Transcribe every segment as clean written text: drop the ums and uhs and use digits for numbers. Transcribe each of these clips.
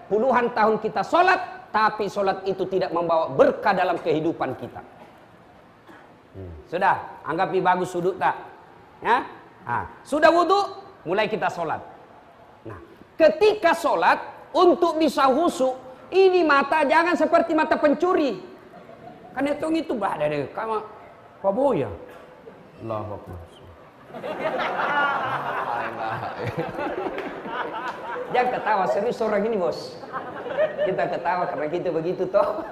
puluhan tahun kita sholat, tapi sholat itu tidak membawa berkah dalam kehidupan kita. Sudah, anggapi bagus sudut tak? Ya? Sudah wudhu, mulai kita sholat. Nah, ketika sholat, untuk bisa khusyuk, ini mata jangan seperti mata pencuri. Kan itu ada deh, kama paboya. Allahu Akbar. Jangan ketawa, serius orang ini bos. Kita ketawa karena kita begitu toh.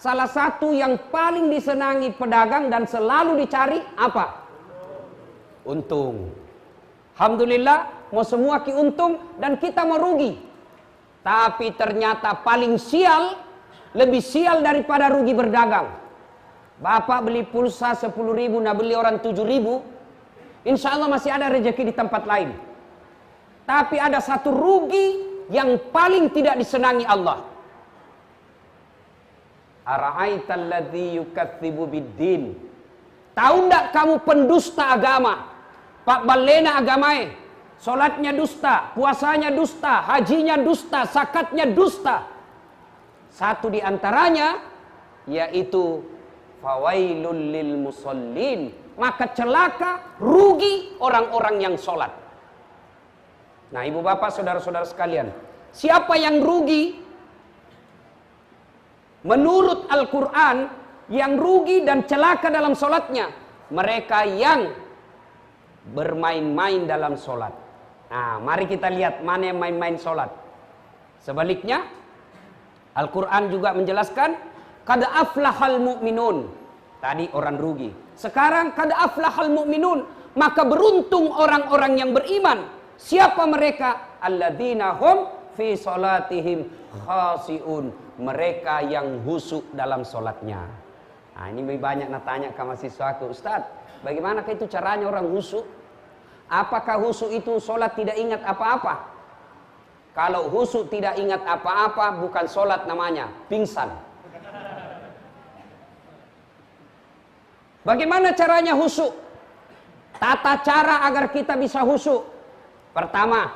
Salah satu yang paling disenangi pedagang dan selalu dicari apa? Untung. Alhamdulillah, mau semua ki untung dan kita mau rugi. Tapi ternyata paling sial, lebih sial daripada rugi berdagang. Bapak beli pulsa 10.000, nah beli orang 7.000, insya Allah masih ada rezeki di tempat lain. Tapi ada satu rugi yang paling tidak disenangi Allah. Ara'aital ladzi yukadzibu biddin. Tahu enggak kamu pendusta agama? Pak balena agamae. Salatnya dusta, puasanya dusta, hajinya dusta, zakatnya dusta. Satu di antaranya yaitu fawailul lil musallin. Maka celaka, rugi orang-orang yang sholat. Nah, ibu bapak, saudara-saudara sekalian, siapa yang rugi? Menurut Al-Quran, yang rugi dan celaka dalam sholatnya, mereka yang bermain-main dalam sholat. Nah, mari kita lihat mana yang main-main sholat. Sebaliknya, Al-Quran juga menjelaskan, qad aflahal mu'minun. Tadi orang rugi. Sekarang, qad aflahal mu'minun. Maka beruntung orang-orang yang beriman. Siapa mereka? Alladzina hum fi sholatihim khasi'un. Mereka yang khusyuk dalam sholatnya. Nah, ini banyak nak tanya ke mahasiswaku, Ustaz, bagaimana itu caranya orang khusyuk? Apakah khusyuk itu sholat tidak ingat apa-apa? Kalau khusyuk tidak ingat apa-apa, bukan sholat namanya, pingsan. Bagaimana caranya khusyuk? Tata cara agar kita bisa khusyuk. Pertama,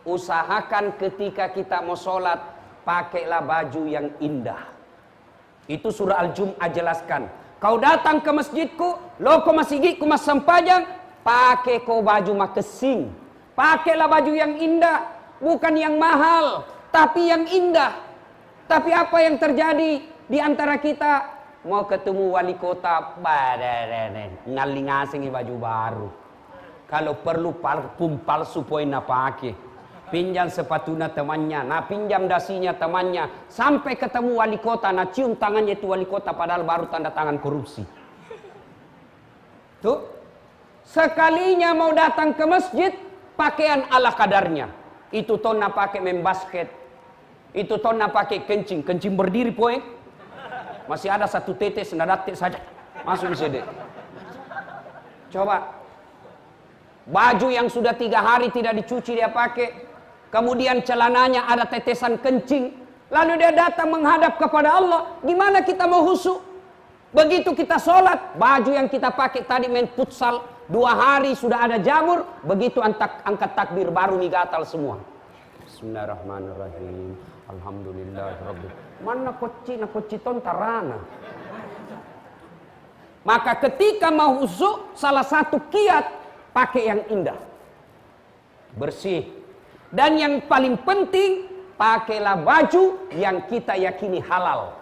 usahakan ketika kita mau sholat, pakailah baju yang indah. Itu surah Al-Jum'ah jelaskan. Kau datang ke masjidku, loko masjidku mas sempajang, pakai kau baju makesing. Pakailah baju yang indah, bukan yang mahal, tapi yang indah. Tapi apa yang terjadi di antara kita? Mau ketemu wali kota, ngaling asing baju baru. Kalau perlu parfum palsu poin nak pakai. Pinjam sepatunya temannya, nah pinjam dasinya temannya, sampai ketemu wali kota, nah cium tangannya itu wali kota, padahal baru tanda tangan korupsi. Tuh, sekalinya mau datang ke masjid, pakaian ala kadarnya. Itu tona pakai main basket, itu tona pakai kencing berdiri poin. Masih ada satu tetes, detik saja, masuk di sini. Coba, baju yang sudah 3 hari tidak dicuci dia pakai. Kemudian celananya ada tetesan kencing. Lalu dia datang menghadap kepada Allah. Gimana kita mau khusyuk? Begitu kita sholat, baju yang kita pakai tadi main futsal, 2 hari sudah ada jamur. Begitu angkat takbir baru nih gatal semua. Bismillahirrahmanirrahim. Alhamdulillahirabbil. Mana koci ton tarana. Maka ketika mau khusyuk, salah satu kiat pakai yang indah, bersih. Dan yang paling penting, pakailah baju yang kita yakini halal.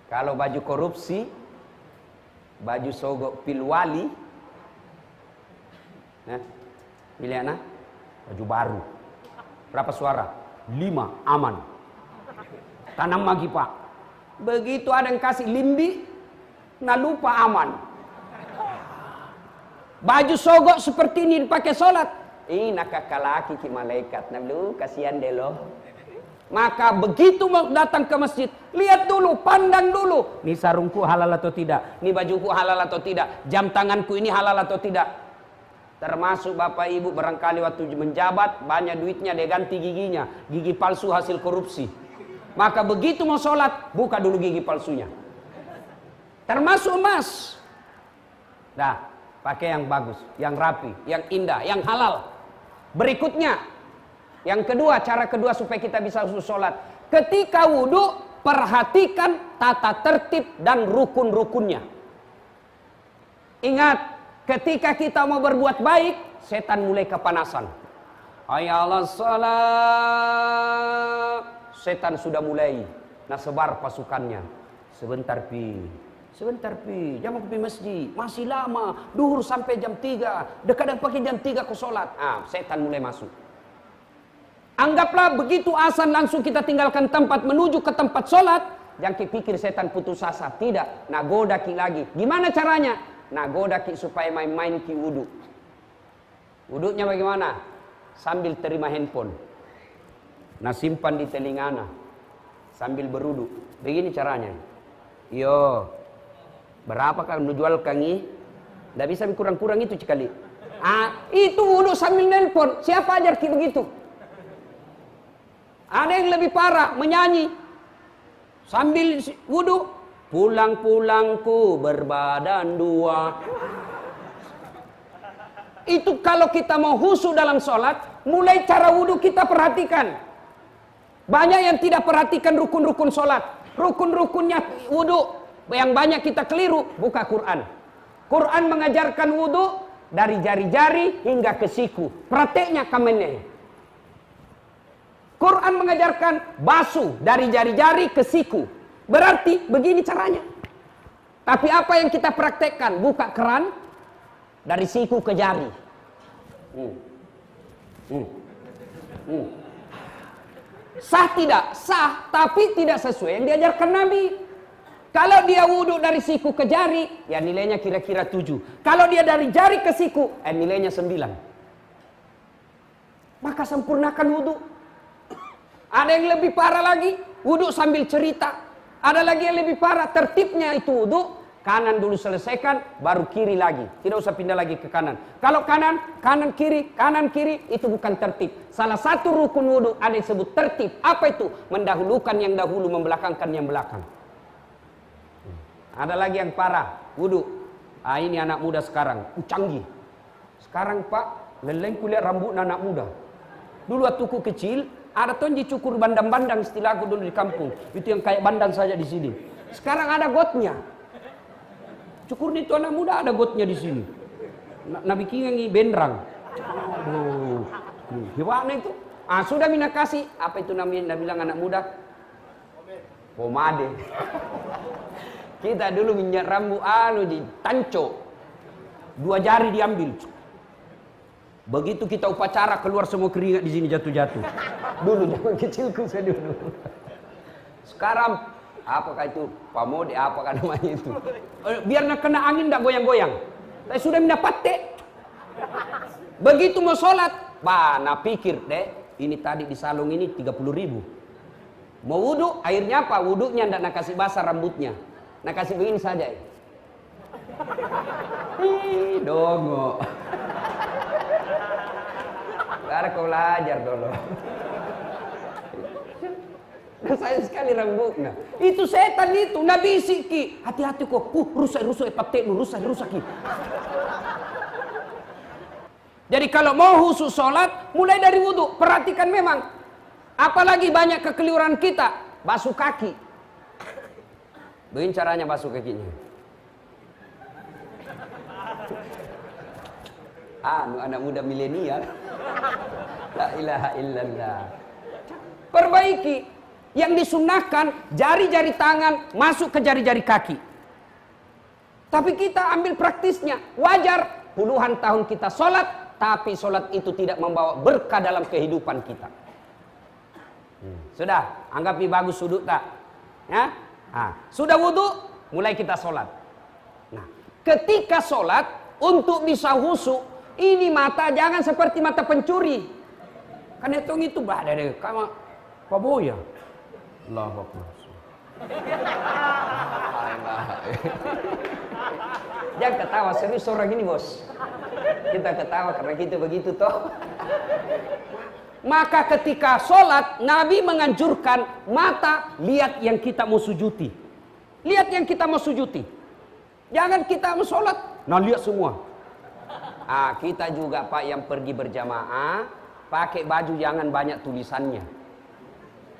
Kalau baju korupsi, baju sogok pilwali, pilih anak, baju baru. Berapa suara? 5, aman. Tanam lagi pak. Begitu ada yang kasih limbi, nah lupa aman. Baju sogok seperti ini dipakai sholat. Ih, nakakalaki ki malaikat. Nah, lu kasihan deh lo. Maka begitu mau datang ke masjid, lihat dulu, pandang dulu. Nih sarungku halal atau tidak? Nih bajuku halal atau tidak? Jam tanganku ini halal atau tidak? Termasuk bapak ibu barangkali waktu menjabat, banyak duitnya dia ganti giginya. Gigi palsu hasil korupsi. Maka begitu mau sholat, buka dulu gigi palsunya. Termasuk emas. Dah, pakai yang bagus, yang rapi, yang indah, yang halal. Berikutnya, yang kedua, cara kedua supaya kita bisa sholat. Ketika wudhu, perhatikan tata tertib dan rukun-rukunnya. Ingat, ketika kita mau berbuat baik, setan mulai kepanasan. Hayya salat. Setan sudah mulai. Nah, sebar pasukannya. Sebentar pi, jam aku pergi masjid, masih lama, duhur sampai jam 3, kadang pakai jam 3 ke sholat. Setan mulai masuk. Anggaplah begitu azan langsung kita tinggalkan tempat menuju ke tempat sholat, jangan pikir setan putus asa, tidak, nagoda ki lagi. Gimana caranya? Nagoda ki supaya main-main ki wudu. Wudunya bagaimana? Sambil terima handphone, nah simpan di telingana, sambil berudu. Begini caranya. Yo, berapa kalau jual kangi? Tidak bisa kurang-kurang itu sekali. Itu wudu sambil nelpon. Siapa ajar ki begitu? Ada yang lebih parah, menyanyi sambil wudu. Pulang-pulangku berbadan dua. Itu kalau kita mau khusyuk dalam sholat, mulai cara wudu kita perhatikan. Banyak yang tidak perhatikan rukun-rukun sholat. Rukun-rukunnya wudu yang banyak kita keliru. Buka Quran. Quran mengajarkan wudu dari jari-jari hingga ke siku. Prakteknya kamennya. Quran mengajarkan basuh dari jari-jari ke siku. Berarti begini caranya. Tapi apa yang kita praktekkan? Buka keran dari siku ke jari. Sah tidak? Sah, tapi tidak sesuai yang diajarkan Nabi. Kalau dia wudhu dari siku ke jari, ya nilainya kira-kira 7. Kalau dia dari jari ke siku, nilainya 9. Maka sempurnakan wudhu. Ada yang lebih parah lagi, wudhu sambil cerita. Ada lagi yang lebih parah, tertibnya itu wudhu. Kanan dulu selesaikan, baru kiri lagi. Tidak usah pindah lagi ke kanan. Kalau kanan kiri, itu bukan tertib. Salah satu rukun wudhu ada yang disebut tertib. Apa itu? Mendahulukan yang dahulu, membelakangkan yang belakang. Ada lagi yang parah, wudhu. Ini anak muda sekarang, canggih. Sekarang Pak, leleng kulihat rambut anak muda. Dulu waktu ku kecil, ada tonji cukur bandang-bandang istilahku dulu di kampung. Itu yang kayak bandang saja di sini. Sekarang ada gotnya. Cukur itu anak muda ada gotnya di sini. Nabi kingangi bendrang. Gimana itu? Sudah mina kasih. Apa itu namanya? Nabi bilang anak muda? Pomade. Kita dulu minyak rambut di tanco. 2 jari diambil. Begitu kita upacara keluar semua keringat di sini jatuh-jatuh. Dulu zaman kecilku saya dulu. Sekarang apakah itu pamode, apakah namanya itu? Biar nak kena angin tidak goyang-goyang. Saya sudah mendapat. Begitu mau sholat, nak pikir deh, ini tadi di salung ini 30.000. Mau wudhu, airnya apa? Wudhunya tidak nak kasih basah rambutnya, nak kasih begini saja. Dongo. Karena kau belajar dulu. Dan saya sekali rambutnya. Itu setan itu, Nabi siki. Hati-hati kok. Rusak patekmu, rusak. Jadi kalau mau khusus sholat, mulai dari wudhu. Perhatikan memang. Apalagi banyak kekeliruan kita. Basuh kaki. Begini caranya basuh kakinya. Anak muda milenial. La ilaha illallah. Perbaiki. Yang disunnahkan jari-jari tangan masuk ke jari-jari kaki. Tapi kita ambil praktisnya. Wajar puluhan tahun kita sholat, tapi sholat itu tidak membawa berkah dalam kehidupan kita. Sudah, anggap ini bagus sudut tak? Ya? Sudah wudhu, mulai kita sholat. Nah, ketika sholat, untuk bisa khusyuk, Ini mata jangan seperti mata pencuri. Kan hitung itu ada deh, kamu paboya. Allahu Akbar. Jangan ketawa, serius orang ini bos. Kita ketawa karena kita begitu toh. Maka ketika sholat, Nabi menganjurkan mata lihat yang kita mau sujudi. Lihat yang kita mau sujudi. Jangan kita mau sholat, nah lihat semua. Kita juga Pak yang pergi berjamaah, pakai baju jangan banyak tulisannya.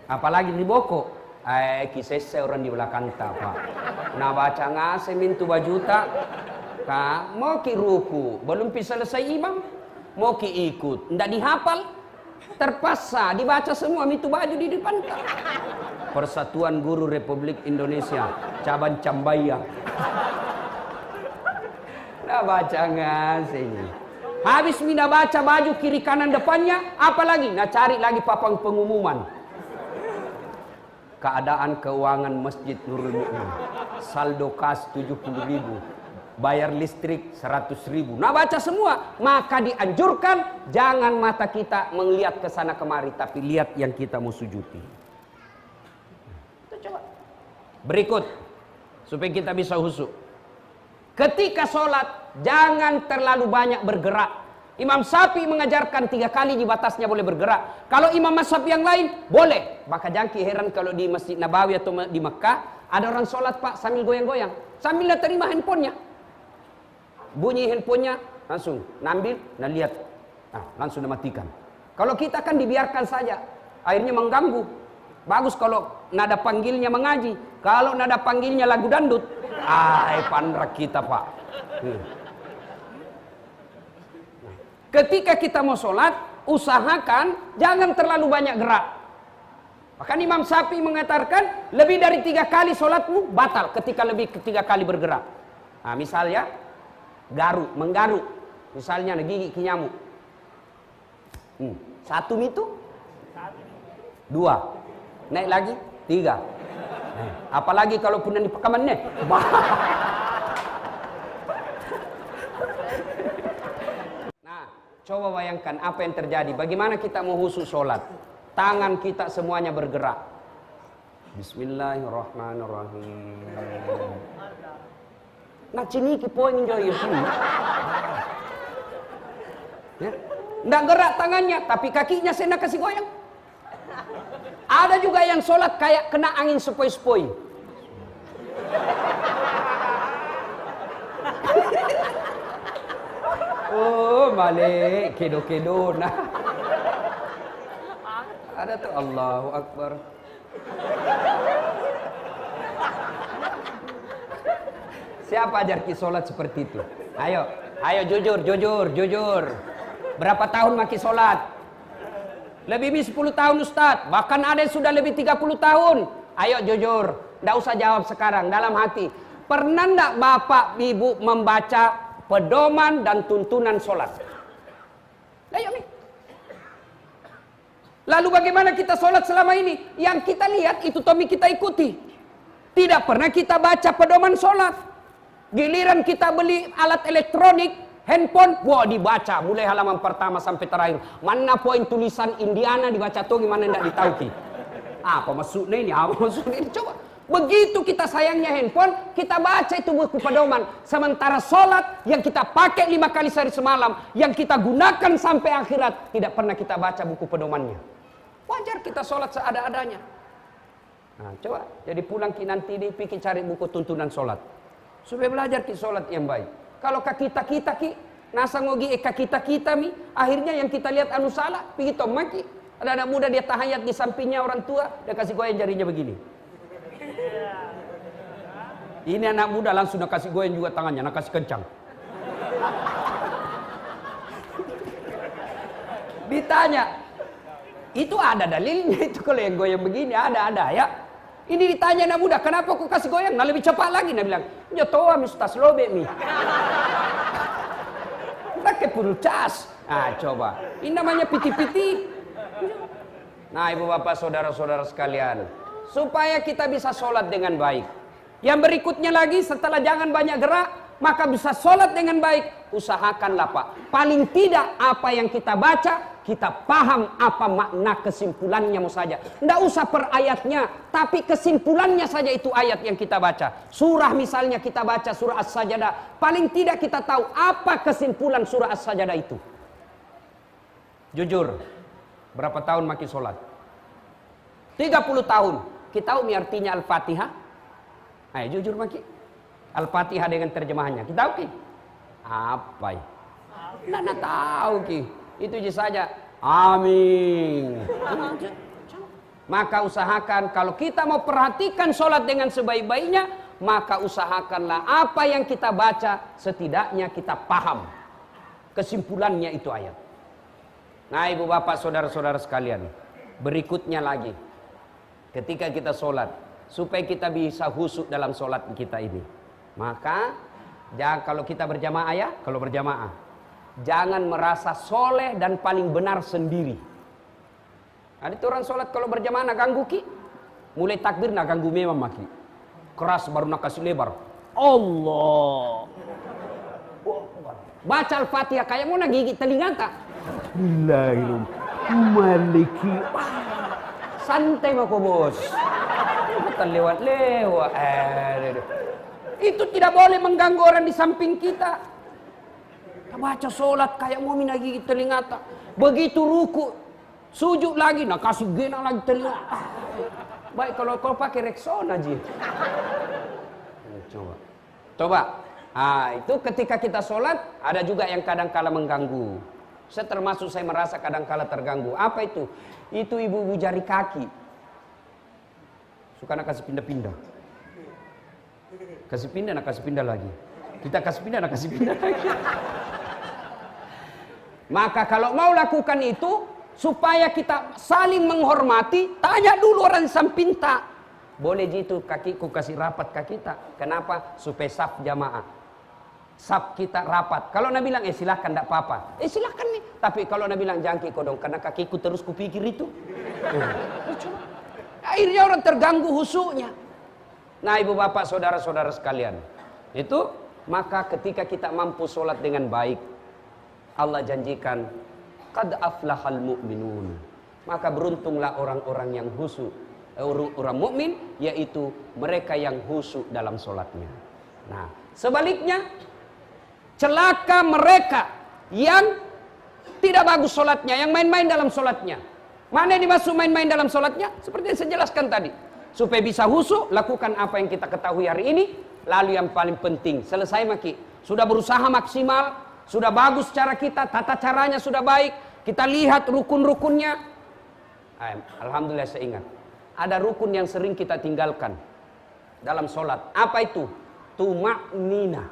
Apalagi di boko. Kisese orang di belakang tak Pak. Nah baca ngase mintu baju tak. Mau ki ruku, belum selesai imam, mau ki ikut, ndak dihafal, terpaksa dibaca semua mintu baju di depan tak. Persatuan Guru Republik Indonesia, cabang Cambaya. Nah baca ngase. Habis mina baca baju kiri kanan depannya, apalagi? Nah cari lagi papang pengumuman. Keadaan keuangan Masjid Nurul Mu'min, saldo kas 70.000, bayar listrik 100.000. Nah baca semua, maka dianjurkan jangan mata kita melihat ke sana kemari, tapi lihat yang kita mau sujudi. Kita coba. Berikut, supaya kita bisa khusyuk. Ketika sholat, jangan terlalu banyak bergerak. Imam Syafi'i mengajarkan 3 kali di batasnya boleh bergerak. Kalau imam mazhab yang lain boleh. Maka jangan heran kalau di Masjid Nabawi atau di Mekah ada orang sholat Pak sambil goyang-goyang, sambil terima handphonenya. Bunyi handphonenya langsung nambil, nah lihat, langsung dimatikan. Kalau kita kan dibiarkan saja, akhirnya mengganggu. Bagus kalau nada panggilnya mengaji, kalau nada panggilnya lagu dandut, pandrak kita Pak. Ketika kita mau sholat, usahakan jangan terlalu banyak gerak. Bahkan Imam Syafi'i mengatakan lebih dari 3 kali sholatmu batal ketika lebih 3 kali bergerak. Nah, misalnya menggaruk, misalnya gigi ke nyamuk. 1 itu, 2, naik lagi 3. Apalagi kalau punya di pekamannya. Coba bayangkan apa yang terjadi. Bagaimana kita mau khusyuk sholat. Tangan kita semuanya bergerak. Bismillahirrahmanirrahim. Nah sini ki poin joyo sini. Ya. Nggak gerak tangannya, tapi kakinya saya kasih goyang. Ada juga yang sholat kayak kena angin sepoi-sepoi. Oh, balik kedo-kedo nah. Ada tuh Allahu Akbar. Siapa ajar ki sholat seperti itu? Ayo jujur. Berapa tahun maki sholat? Lebih 10 tahun Ustadz. Bahkan ada yang sudah lebih 30 tahun. Ayo jujur. Nggak usah jawab sekarang, dalam hati. Pernah nggak Bapak Ibu membaca pedoman dan tuntunan sholat? Lalu bagaimana kita sholat selama ini? Yang kita lihat itu Tommy kita ikuti. Tidak pernah kita baca pedoman sholat. Giliran kita beli alat elektronik, handphone, wah dibaca mulai halaman pertama sampai terakhir. Mana poin tulisan Indiana dibaca tuh gimana tidak ditahu. Apa maksudnya ini? Apa maksudnya ini? Coba. Begitu kita sayangnya handphone, kita baca itu buku pedoman. Sementara sholat yang kita pakai 5 kali sehari semalam, yang kita gunakan sampai akhirat, tidak pernah kita baca buku pedomannya. Wajar kita sholat seada-adanya. Nah, coba, jadi pulang ki nanti ini pikir cari buku tuntunan sholat. Supaya belajar ki sholat yang baik. Kalau kita ki, nasa ngogi kita mi, akhirnya yang kita lihat anu salah, pergi tomaki. Ada anak muda dia tahayat di sampingnya orang tua, dia kasih goyang jarinya begini. Ini anak muda langsung nak kasih goyang juga tangannya, nak kasih kencang. Ditanya, itu ada dalilnya itu kalau yang goyang begini ada ya. Ini ditanya anak muda, kenapa kau kasih goyang? Nah lebih cepat lagi, dia bilang, nyotoa mistas lobe mi. Pakai full cas. Nah coba, ini namanya piti-piti. Nah ibu bapak saudara-saudara sekalian, supaya kita bisa sholat dengan baik. Yang berikutnya lagi setelah jangan banyak gerak, maka bisa sholat dengan baik. Usahakanlah Pak, paling tidak apa yang kita baca, kita paham apa makna kesimpulannya mau saja. Tidak usah per ayatnya, tapi kesimpulannya saja itu ayat yang kita baca. Surah misalnya kita baca surah As-Sajdah, paling tidak kita tahu apa kesimpulan surah As-Sajdah itu. Jujur, berapa tahun makin sholat? 30 tahun. Kita tahu artinya Al-Fatihah? Ayo jujur makin. Al-Fatihah dengan terjemahannya. Kita tahu ki? Apa ya? Nggak tahu ki. Itu saja. Amin. Maka usahakan kalau kita mau perhatikan sholat dengan sebaik-baiknya, maka usahakanlah apa yang kita baca setidaknya kita paham. Kesimpulannya itu ayat. Nah ibu bapak saudara-saudara sekalian, berikutnya lagi. Ketika kita sholat, supaya kita bisa khusyuk dalam sholat kita ini, maka kalau kita berjamaah ya, kalau berjamaah, jangan merasa soleh dan paling benar sendiri. Ada itu orang sholat kalau berjamaah nak ganggu ki, mulai takbir nak ganggu memang maki, keras baru nak kasih lebar. Allah, baca Al-Fatihah kayak mau nak gigit telinga tak? Maliki. Santai mako bos. Bukan lewat-lewat. Itu tidak boleh mengganggu orang di samping kita. Kita baca sholat kayak mau mina gigit telinga tak. Begitu ruku, sujud lagi, nak kasih gena lagi telinga. Baik kalau kau pakai Rexona aja. Coba. Itu ketika kita sholat, ada juga yang kadang-kala mengganggu. Saya termasuk saya merasa kadang-kala terganggu. Apa itu? Itu ibu-ibu jari kaki. Suka nak kasih pindah-pindah. Kasih pindah, nak kasih pindah lagi. Kita kasih pindah, nak kasih pindah lagi. Maka kalau mau lakukan itu, supaya kita saling menghormati, tanya dulu orang samping tak. Boleh gitu kakiku kasih rapat kaki tak. Kenapa? Supaya saf jamaah. Saf kita rapat. Kalau Nabi bilang, silahkan, tidak apa-apa. Silahkan nih. Tapi kalau Nabi bilang, jangan kiko dong, karena kakiku terus kupikir itu. Akhirnya orang terganggu khusyuknya. Nah ibu bapak saudara-saudara sekalian. Itu, maka ketika kita mampu sholat dengan baik, Allah janjikan, qad aflahal mu'minun. Maka beruntunglah orang-orang yang khusyuk. Orang mukmin, yaitu mereka yang khusyuk dalam sholatnya. Nah, sebaliknya, celaka mereka yang tidak bagus sholatnya, yang main-main dalam sholatnya. Mana yang dimaksud main-main dalam sholatnya? Seperti yang saya jelaskan tadi. Supaya bisa khusyuk, lakukan apa yang kita ketahui hari ini. Lalu yang paling penting, selesai maki. Sudah berusaha maksimal, sudah bagus cara kita, tata caranya sudah baik. Kita lihat rukun-rukunnya. Alhamdulillah saya ingat. Ada rukun yang sering kita tinggalkan dalam sholat. Apa itu? Tuma'nina.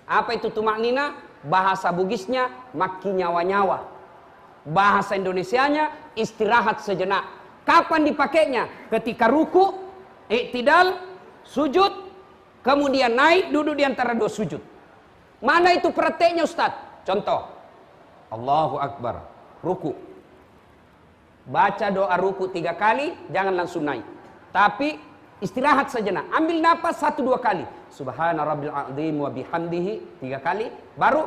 Apa itu tuma'nina? Bahasa Bugisnya maki nyawa-nyawa. Bahasa Indonesianya istirahat sejenak. Kapan dipakainya? Ketika ruku, iktidal, sujud, kemudian naik duduk di antara dua sujud. Mana itu prakteknya Ustaz? Contoh. Allahu Akbar. Ruku. Baca doa ruku 3 kali, jangan langsung naik. Tapi istirahat sejenak. Ambil napas 1-2 kali. Subhana rabbil azim wa bihamdihi 3 kali. Baru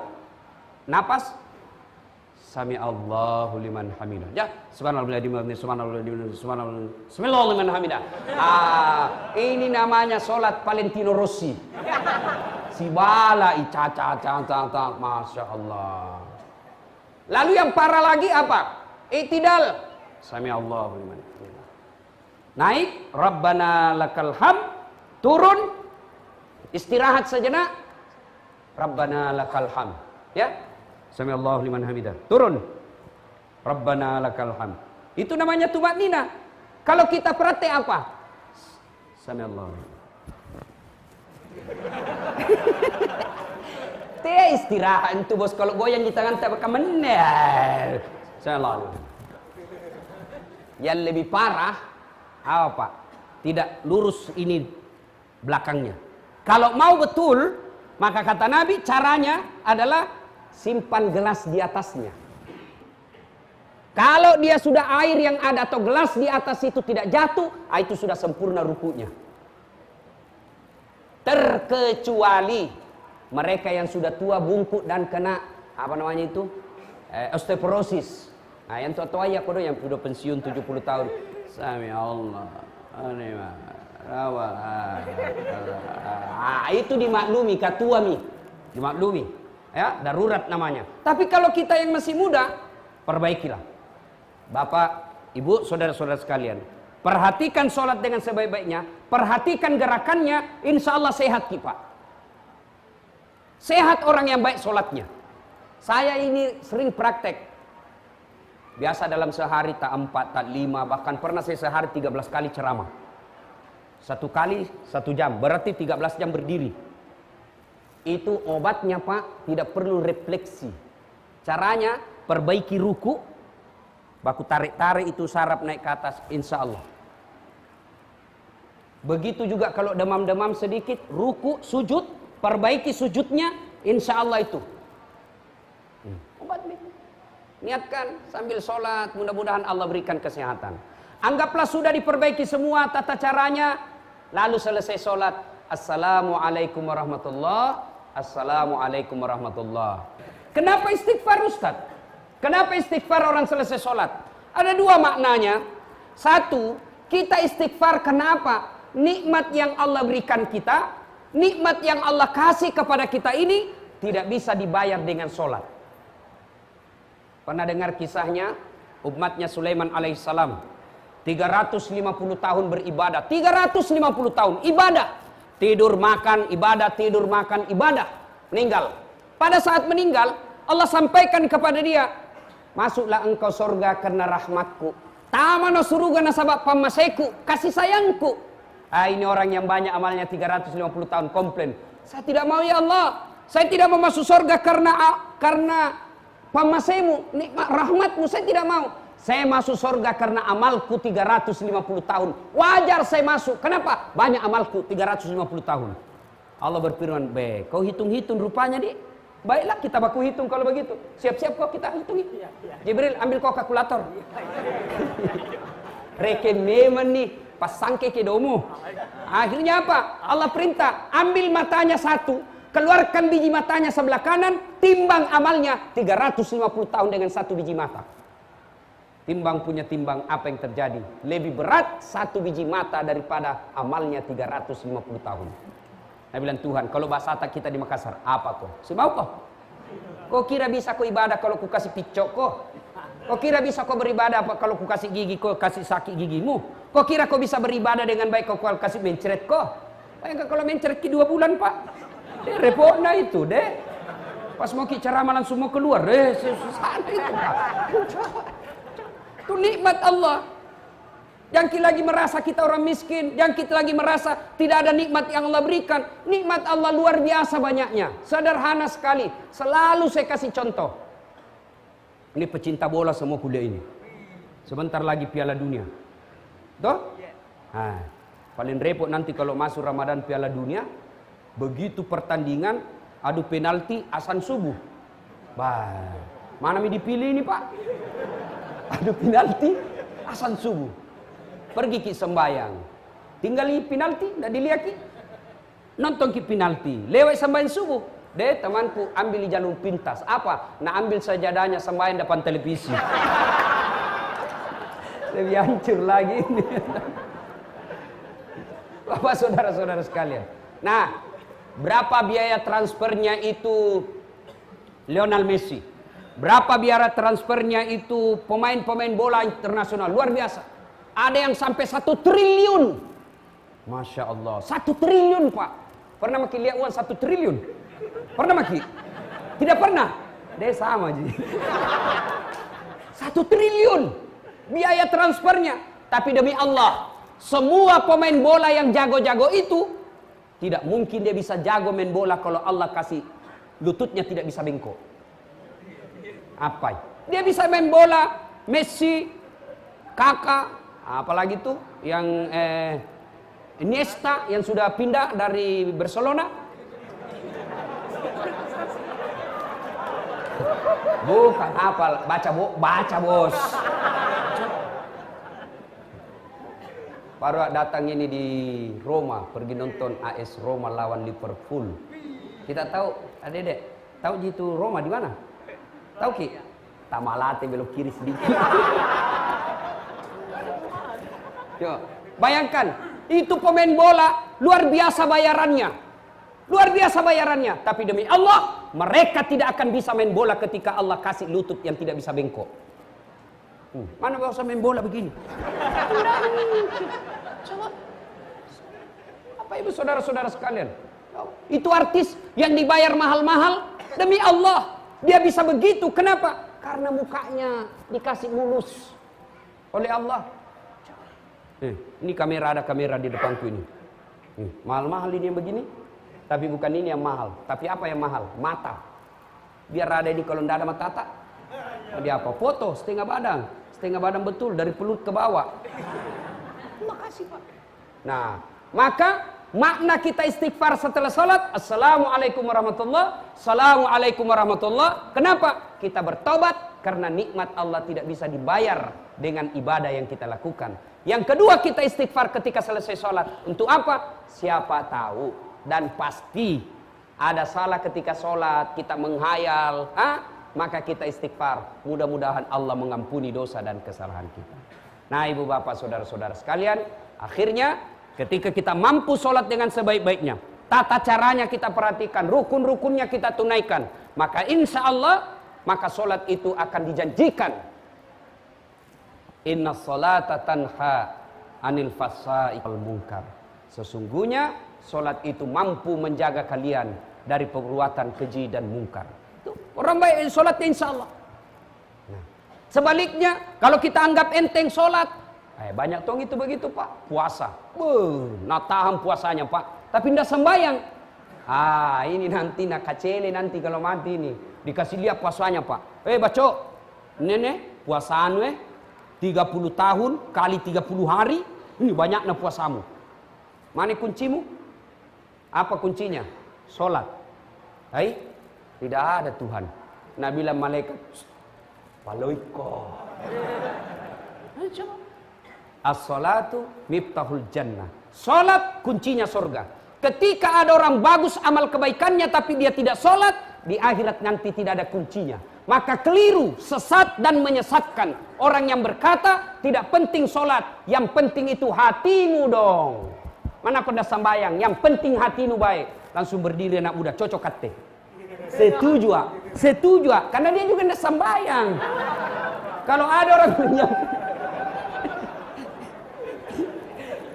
napas. Sami Allahu liman hamidah. Ya, subhanallah liman hamidah. Ini namanya solat Valentino Rossi. Si bala masya Allah. Lalu yang parah lagi apa? Iktidal. Sami Allahu liman hamidah. Naik, Rabbana lakal hamd, turun, istirahat sejenak, Rabbana lakal hamd. Ya, Sami Allahu liman hamidah. Turun, Rabbana lakal hamd. Itu namanya tuma'nina. Kalau kita praktek apa? Sami Allahu. Teh istirahat itu bos, kalau goyang di tangan tak bakal menel. Sami Allahu. Yang lebih parah apa? Tidak lurus ini belakangnya. Kalau mau betul, maka kata Nabi caranya adalah simpan gelas di atasnya. Kalau dia sudah air yang ada atau gelas di atas itu tidak jatuh, itu sudah sempurna rukunya. Terkecuali mereka yang sudah tua bungkuk dan kena apa namanya itu? Osteoporosis. Nah, yang tua-tua ya kodo yang sudah pensiun 70 tahun. Sami Allah. Itu dimaklumi katua mi. Dimaklumi. Ya, darurat namanya. Tapi kalau kita yang masih muda, perbaikilah. Bapak, Ibu, saudara-saudara sekalian, perhatikan sholat dengan sebaik-baiknya, perhatikan gerakannya, insya Allah sehat kita. Sehat orang yang baik sholatnya. Saya ini sering praktek. Biasa dalam sehari tak 4, tak 5, bahkan pernah saya sehari 13 kali ceramah. 1 kali 1 jam, berarti 13 jam berdiri. Itu obatnya Pak, tidak perlu refleksi. Caranya, perbaiki ruku, baku tarik-tarik itu saraf naik ke atas, insya Allah. Begitu juga kalau demam-demam sedikit, ruku, sujud, perbaiki sujudnya, insya Allah itu. Obat nih. Niatkan sambil sholat, mudah-mudahan Allah berikan kesehatan. Anggaplah sudah diperbaiki semua tata caranya, lalu selesai sholat, Assalamualaikum warahmatullah, Assalamualaikum warahmatullah. Kenapa istighfar Ustaz? Kenapa istighfar orang selesai sholat? Ada 2 maknanya. 1, kita istighfar kenapa? Nikmat yang Allah berikan kita, nikmat yang Allah kasih kepada kita ini tidak bisa dibayar dengan sholat. Pernah dengar kisahnya umatnya Sulaiman alaihissalam 350 tahun beribadah, 350 tahun ibadah, tidur makan ibadah, tidur makan ibadah, meninggal. Pada saat meninggal Allah sampaikan kepada dia, masuklah engkau surga karena rahmatku, tamano suruga nasabak pamaseku, kasih sayangku. Ini orang yang banyak amalnya 350 tahun komplain, saya tidak mau ya Allah, saya tidak mau masuk surga karena pamasemu, nikmat rahmatmu, saya tidak mau. Saya masuk surga karena amalku 350 tahun. Wajar saya masuk. Kenapa? Banyak amalku 350 tahun. Allah berfirman, "Be, kau hitung-hitung rupanya di. Baiklah kita baku hitung kalau begitu. Siap-siap kau kita hitung. Jibril ambil kau kalkulator. Reken memang nih, pasang ke domo. Akhirnya apa? Allah perintah, ambil matanya 1. Keluarkan biji matanya sebelah kanan, timbang amalnya 350 tahun dengan 1 biji mata. Timbang punya timbang, apa yang terjadi? Lebih berat 1 biji mata daripada amalnya 350 tahun. Saya bilang, Tuhan, kalau bahasa kita di Makassar, apa kok? Semau kok? Kau kira bisa kau ibadah kalau ku kasih picok kok? Kau kira bisa kau beribadah apa kalau ku kasih gigi kau kasih sakit gigimu? Kau kira kau bisa beribadah dengan baik kau kasih mencret kok? Bayangkan kalau mencret 2 bulan Pak. Repotnya itu deh. Pas mau ceramah langsung mau keluar susah itu Pak. Itu nikmat Allah. Yang kita lagi merasa kita orang miskin, yang kita lagi merasa tidak ada nikmat yang Allah berikan. Nikmat Allah luar biasa banyaknya, sederhana sekali. Selalu saya kasih contoh. Ini pecinta bola semua kuliah ini. Sebentar lagi Piala Dunia. Toh? Paling repot nanti kalau masuk Ramadan Piala Dunia. Begitu pertandingan, adu penalti, azan subuh. Mana yang dipilih ini Pak? Adu penalti, azan subuh. Pergi ki sembayang. Tinggali penalti, tidak dilihat ki. Nonton ki penalti. Lewat sembahyang subuh. Deh temanku ambil di jalur pintas. Apa? Nah ambil sajadahnya sembahyang depan televisi. Lebih hancur lagi ini. Bapak saudara-saudara sekalian. Nah, berapa biaya transfernya itu Lionel Messi? Berapa biaya transfernya itu pemain-pemain bola internasional? Luar biasa. Ada yang sampai 1 triliun. Masya Allah. 1 triliun Pak. Pernah Maki lihat uang 1 triliun? Pernah Maki? Tidak pernah. Dia sama Ji. 1 triliun. Biaya transfernya. Tapi demi Allah, semua pemain bola yang jago-jago itu tidak mungkin dia bisa jago main bola kalau Allah kasih lututnya tidak bisa bengkok. Apa? Dia bisa main bola, Messi, Kakak, apalagi tuh yang Iniesta yang sudah pindah dari Barcelona. Bukan apa, baca bos. Baru datang ini di Roma, pergi nonton AS Roma lawan Liverpool. Kita tahu, Adek, tahu gitu Roma di mana? Tahu Ki? Tamalate belok kiri sedikit. Yo, bayangkan, itu pemain bola luar biasa bayarannya. Luar biasa bayarannya, tapi demi Allah, mereka tidak akan bisa main bola ketika Allah kasih lutut yang tidak bisa bengkok. Mana bisa main bola begini? Coba. Apa ibu saudara-saudara sekalian? Itu artis yang dibayar mahal-mahal demi Allah. Dia bisa begitu. Kenapa? Karena mukanya dikasih mulus oleh Allah. Ini kamera, ada kamera di depanku ini. Mahal-mahal ini yang begini. Tapi bukan ini yang mahal. Tapi apa yang mahal? Mata. Biar ada ini kalau tidak ada mata. Dia apa? Foto setengah badan. Setengah badan betul dari pelut ke bawah. Terima kasih Pak. Nah, maka makna kita istighfar setelah salat, assalamualaikum warahmatullah, assalamualaikum warahmatullah. Kenapa? Kita bertobat karena nikmat Allah tidak bisa dibayar dengan ibadah yang kita lakukan. Yang kedua, kita istighfar ketika selesai salat. Untuk apa? Siapa tahu dan pasti ada salah ketika salat, kita menghayal, maka kita istighfar. Mudah-mudahan Allah mengampuni dosa dan kesalahan kita. Nah, ibu bapak saudara-saudara sekalian, akhirnya ketika kita mampu sholat dengan sebaik-baiknya, tata caranya kita perhatikan, rukun-rukunnya kita tunaikan, maka insya Allah, maka sholat itu akan dijanjikan. Inna sholata tanha anil fasai wal munkar. Sesungguhnya sholat itu mampu menjaga kalian dari perbuatan keji dan mungkar. Orang baik sholatnya insya Allah. Nah, sebaliknya, kalau kita anggap enteng sholat, banyak tong itu begitu Pak, puasa. Nak tahan puasanya Pak, tapi tidak sembahyang. Ini nanti nak kacele nanti kalau mati nih, dikasih lihat puasanya Pak. Baco, nenek puasaan 30 tahun kali 30 hari, ini banyaknya puasamu. Mana kuncimu? Apa kuncinya? Sholat. Tidak ada Tuhan. Nah bilang malaikat, Waloiko. As-salatu miftahul jannah. Salat kuncinya surga. Ketika ada orang bagus amal kebaikannya tapi dia tidak salat, di akhirat nanti tidak ada kuncinya. Maka keliru, sesat dan menyesatkan orang yang berkata tidak penting salat, yang penting itu hatimu dong. Mana pernah sembahyang, yang penting hatimu baik. Langsung berdiri anak muda, cocok kate. Setuju, setuju, karena dia juga tidak sembahyang. Kalau ada orang yang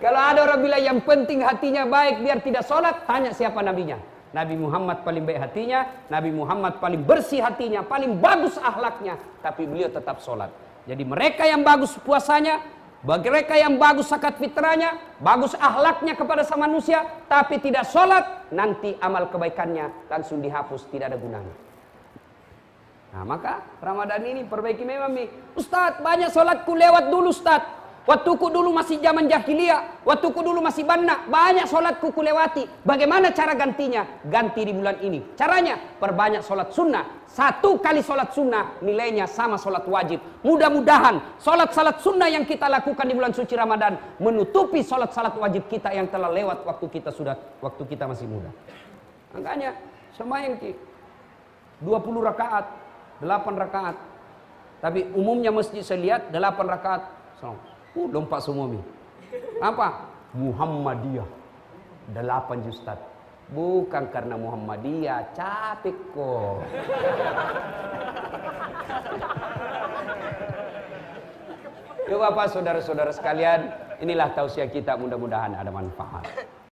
kalau ada orang bilang yang penting hatinya baik biar tidak sholat, tanya siapa nabinya. Nabi Muhammad paling baik hatinya, Nabi Muhammad paling bersih hatinya, paling bagus akhlaknya, tapi beliau tetap sholat. Jadi mereka yang bagus puasanya, mereka yang bagus zakat fitrahnya, bagus akhlaknya kepada sama manusia, tapi tidak sholat, nanti amal kebaikannya langsung dihapus, tidak ada gunanya. Nah maka Ramadan ini perbaiki memang nih. Ustadz, banyak sholatku lewat dulu Ustadz. Waktuku dulu masih zaman jahiliyah, waktuku dulu masih banna, banyak sholatku kulewati. Bagaimana cara gantinya? Ganti di bulan ini. Caranya, perbanyak sholat sunnah. 1 kali sholat sunnah, nilainya sama sholat wajib. Mudah-mudahan sholat-sholat sunnah yang kita lakukan di bulan suci Ramadan menutupi sholat-sholat wajib kita yang telah lewat waktu kita masih muda. Makanya, sembahyang 20 rakaat, 8 rakaat. Tapi umumnya masjid saya lihat 8 rakaat. Lompat semua mi. Apa? Muhammadiyah 8 Ustaz. Bukan karena Muhammadiyah, capek kok. Ya Bapak, saudara-saudara sekalian, inilah tausiah kita, mudah-mudahan ada manfaat.